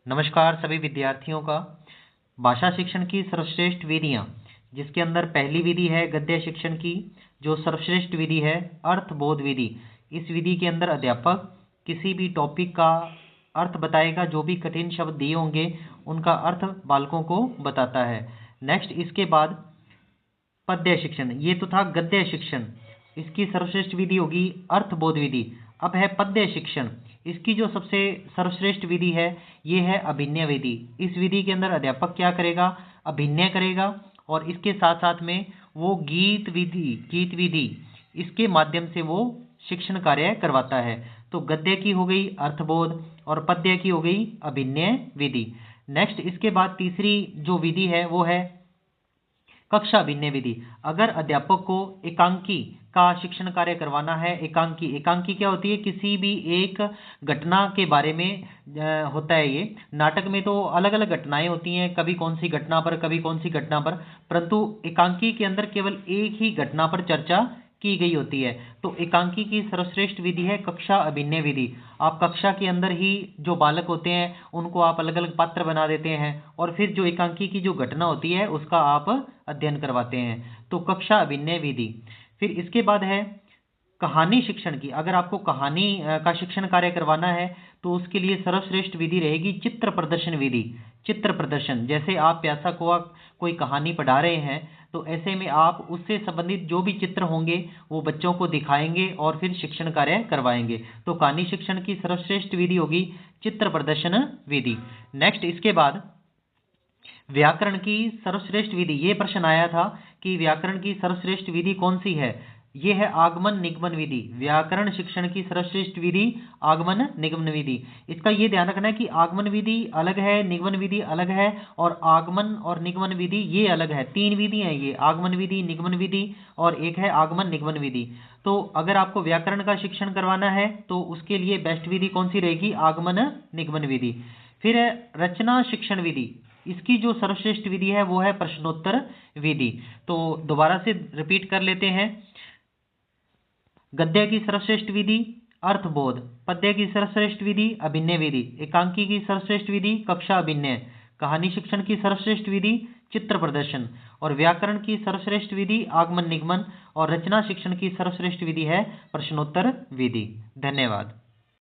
नमस्कार सभी विद्यार्थियों का। भाषा शिक्षण की सर्वश्रेष्ठ विधियाँ, जिसके अंदर पहली विधि है गद्य शिक्षण की, जो सर्वश्रेष्ठ विधि है अर्थबोध विधि। इस विधि के अंदर अध्यापक किसी भी टॉपिक का अर्थ बताएगा, जो भी कठिन शब्द दिए होंगे उनका अर्थ बालकों को बताता है। नेक्स्ट इसके बाद पद्य शिक्षण, ये तो था गद्य शिक्षण, इसकी सर्वश्रेष्ठ विधि होगी अर्थबोध विधि। अब है पद्य शिक्षण, इसकी जो सबसे सर्वश्रेष्ठ विधि है ये है अभिनय विधि। इस विधि के अंदर अध्यापक क्या करेगा, अभिनय करेगा, और इसके साथ साथ में वो गीत विधि इसके माध्यम से वो शिक्षण कार्य करवाता है। तो गद्य की हो गई अर्थबोध और पद्य की हो गई अभिनय विधि। नेक्स्ट इसके बाद तीसरी जो विधि है वो है कक्षा अभिनय विधि। अगर अध्यापक को एकांकी का शिक्षण कार्य करवाना है, एकांकी क्या होती है, किसी भी एक घटना के बारे में होता है। ये नाटक में तो अलग अलग घटनाएं होती हैं, कभी कौन सी घटना पर कभी कौन सी घटना पर, परंतु एकांकी के अंदर केवल एक ही घटना पर चर्चा की गई होती है। तो एकांकी की सर्वश्रेष्ठ विधि है कक्षा अभिनय विधि। आप कक्षा के अंदर ही जो बालक होते हैं उनको आप अलग अलग पात्र बना देते हैं और फिर जो एकांकी की जो घटना होती है उसका आप अध्ययन करवाते हैं। तो कक्षा अभिनय विधि। फिर इसके बाद है कहानी शिक्षण की। अगर आपको कहानी का शिक्षण कार्य करवाना है तो उसके लिए सर्वश्रेष्ठ विधि रहेगी चित्र प्रदर्शन विधि। चित्र प्रदर्शन, जैसे आप प्यासा कुआं कोई कहानी पढ़ा रहे हैं तो ऐसे में आप उससे संबंधित जो भी चित्र होंगे वो बच्चों को दिखाएंगे और फिर शिक्षण कार्य करवाएंगे। तो कहानी शिक्षण की सर्वश्रेष्ठ विधि होगी चित्र प्रदर्शन विधि। नेक्स्ट इसके बाद व्याकरण की सर्वश्रेष्ठ विधि। ये प्रश्न आया था कि व्याकरण की सर्वश्रेष्ठ विधि कौन सी है। ये है आगमन निगमन विधि। व्याकरण शिक्षण की सर्वश्रेष्ठ विधि आगमन निगमन विधि। इसका ये ध्यान रखना है कि आगमन विधि अलग है, निगमन विधि अलग है, और आगमन और निगमन विधि ये अलग है। तीन विधि हैं ये, आगमन विधि, निगमन विधि और एक है आगमन निगमन विधि। तो अगर आपको व्याकरण का शिक्षण करवाना है तो उसके लिए बेस्ट विधि कौन सी रहेगी, आगमन निगमन विधि। फिर है रचना शिक्षण विधि। इसकी जो सर्वश्रेष्ठ विधि है वो है प्रश्नोत्तर विधि। तो दोबारा से रिपीट कर लेते हैं। गद्य की सर्वश्रेष्ठ विधि अर्थबोध, पद्य की सर्वश्रेष्ठ विधि अभिनय विधि, एकांकी की सर्वश्रेष्ठ विधि कक्षा अभिनय, कहानी शिक्षण की सर्वश्रेष्ठ विधि चित्र प्रदर्शन, और व्याकरण की सर्वश्रेष्ठ विधि आगमन निगमन, और रचना शिक्षण की सर्वश्रेष्ठ विधि है प्रश्नोत्तर विधि। धन्यवाद।